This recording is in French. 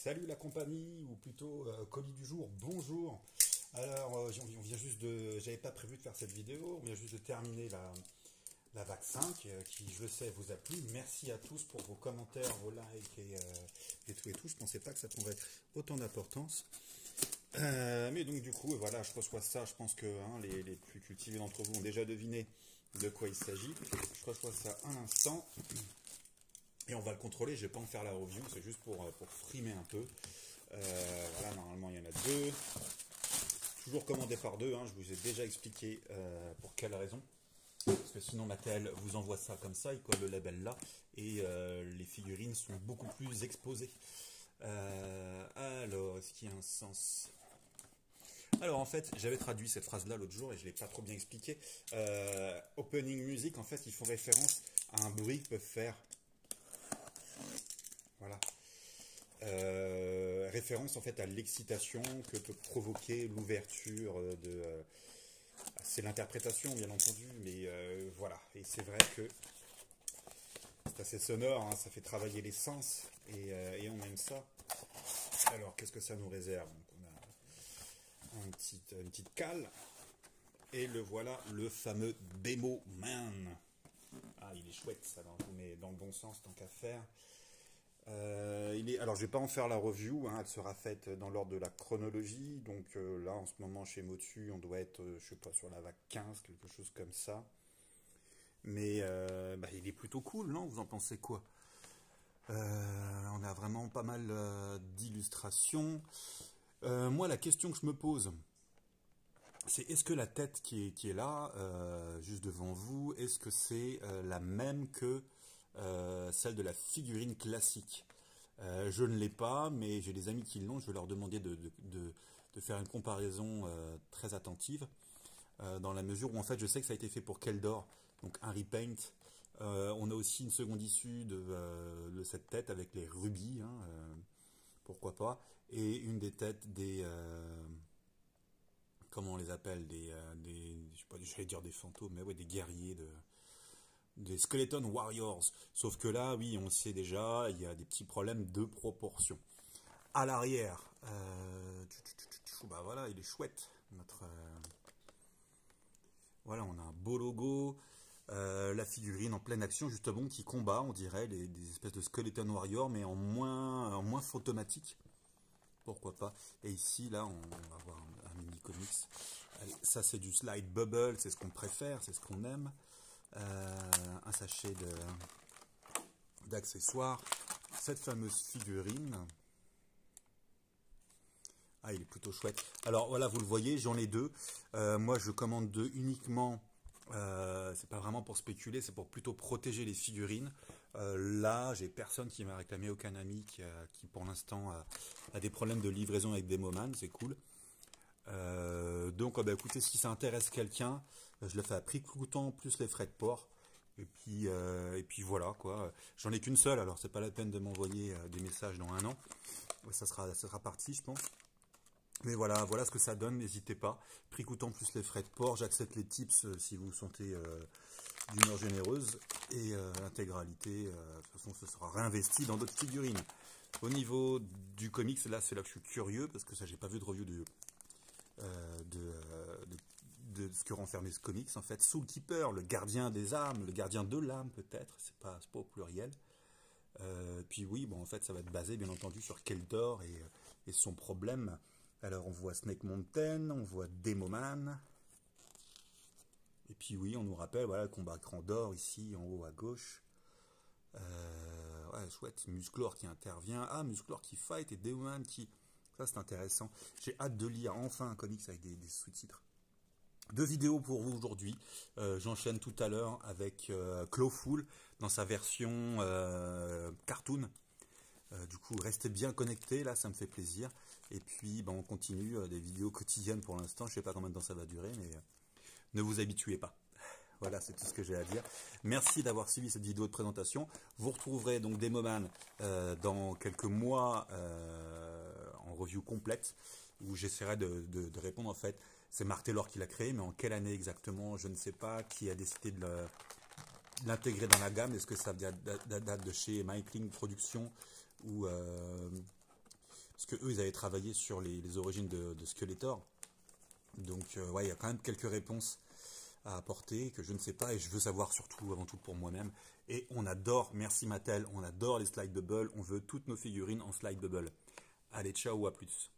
Salut la compagnie, ou plutôt colis du jour, bonjour. Alors, on vient juste de. J'avais pas prévu de faire cette vidéo, on vient juste de terminer la vague 5, qui, je le sais, vous a plu. Merci à tous pour vos commentaires, vos likes et tout et tout. Je pensais pas que ça prendrait autant d'importance. Mais donc, du coup, voilà, je reçois ça. Je pense que les plus cultivés d'entre vous ont déjà deviné de quoi il s'agit. Je reçois ça un instant. Et on va le contrôler, je ne vais pas en faire la review, c'est juste pour frimer un peu. Voilà, normalement il y en a deux. Toujours commandé par deux, je vous ai déjà expliqué pour quelle raison. Parce que sinon Mattel vous envoie ça comme ça, il colle le label là, et les figurines sont beaucoup plus exposées. Alors, est-ce qu'il y a un sens? Alors en fait, j'avais traduit cette phrase-là l'autre jour et je ne l'ai pas trop bien expliqué. Opening music, en fait, ils font référence à un bruit que peuvent faire. Voilà. Référence en fait à l'excitation que peut provoquer l'ouverture de. C'est l'interprétation bien entendu, mais voilà. Et c'est vrai que c'est assez sonore, ça fait travailler les sens et on aime ça. Alors qu'est-ce que ça nous réserve? Donc, on a une petite cale et le voilà, le fameux Demo Man. Ah, il est chouette ça, je vous mets dans le bon sens tant qu'à faire. Alors je vais pas en faire la review, elle sera faite dans l'ordre de la chronologie, donc là en ce moment chez Motu on doit être, je sais pas, sur la vague 15, quelque chose comme ça. Mais il est plutôt cool, non? Vous en pensez quoi? On a vraiment pas mal d'illustrations. Moi la question que je me pose, c'est est-ce que la tête qui est là, juste devant vous, est-ce que c'est la même que celle de la figurine classique? Je ne l'ai pas, mais j'ai des amis qui l'ont. Je vais leur demander de faire une comparaison très attentive, dans la mesure où en fait je sais que ça a été fait pour Keldor, donc un repaint. On a aussi une seconde issue de cette tête avec les rubis, pourquoi pas, et une des têtes des comment on les appelle, je sais pas, j'allais dire des fantômes, mais ouais, des guerriers des Skeleton Warriors. Sauf que là, oui, on le sait déjà, il y a des petits problèmes de proportion. À l'arrière, bah voilà, il est chouette. Voilà, on a un beau logo. La figurine en pleine action, justement, qui combat, on dirait, des espèces de Skeleton Warriors, mais en moins fantomatique. Pourquoi pas. Et ici, là, on va voir un mini comics. Allez, ça, c'est du slide bubble, c'est ce qu'on préfère, c'est ce qu'on aime. Un sachet d'accessoires. Cette fameuse figurine. Ah, il est plutôt chouette. Alors voilà, vous le voyez, j'en ai deux. Moi, je commande deux uniquement. C'est pas vraiment pour spéculer, c'est pour plutôt protéger les figurines. Là, j'ai personne qui m'a réclamé, aucun ami qui pour l'instant a des problèmes de livraison avec Demoman, c'est cool. Donc, écoutez, si ça intéresse quelqu'un, je le fais à prix coûtant plus les frais de port. Et puis voilà quoi. J'en ai qu'une seule, alors c'est pas la peine de m'envoyer des messages dans un an. Ça sera parti, je pense. Mais voilà ce que ça donne, n'hésitez pas. Prix coûtant plus les frais de port, j'accepte les tips si vous vous sentez d'humeur généreuse. Et l'intégralité, de toute façon, ce sera réinvesti dans d'autres figurines. Au niveau du comics, c'est là que je suis curieux, parce que ça, j'ai pas vu de review de ce que renfermait ce comics. En fait, Soulkeeper, le gardien des âmes, le gardien de l'âme peut-être, c'est pas au pluriel. Puis oui, bon, en fait, ça va être basé, bien entendu, sur Keldor et son problème. Alors, on voit Snake Mountain, on voit Demoman. Et puis oui, on nous rappelle, voilà, le combat cran d'or, ici, en haut à gauche. Ouais, chouette, Musclor qui intervient. Ah, Musclor qui fight et Demoman qui... Ça, c'est intéressant. J'ai hâte de lire enfin un comics avec des sous-titres. Deux vidéos pour vous aujourd'hui. J'enchaîne tout à l'heure avec Clawful dans sa version cartoon. Du coup, restez bien connectés, là, ça me fait plaisir. Et puis, on continue des vidéos quotidiennes pour l'instant. Je ne sais pas combien de temps ça va durer, mais ne vous habituez pas. Voilà, c'est tout ce que j'ai à dire. Merci d'avoir suivi cette vidéo de présentation. Vous retrouverez donc Demoman dans quelques mois en review complète, où j'essaierai de répondre en fait. C'est Mark Taylor qui l'a créé, mais en quelle année exactement, je ne sais pas. Qui a décidé de l'intégrer dans la gamme? Est-ce que ça date de chez Michaeling Productions ou parce que eux, ils avaient travaillé sur les origines de Skeletor. Donc, ouais, il y a quand même quelques réponses à apporter que je ne sais pas et je veux savoir surtout, avant tout pour moi-même. Et on adore, merci Mattel, on adore les slide bubble, on veut toutes nos figurines en slide bubble. Allez, ciao, à plus.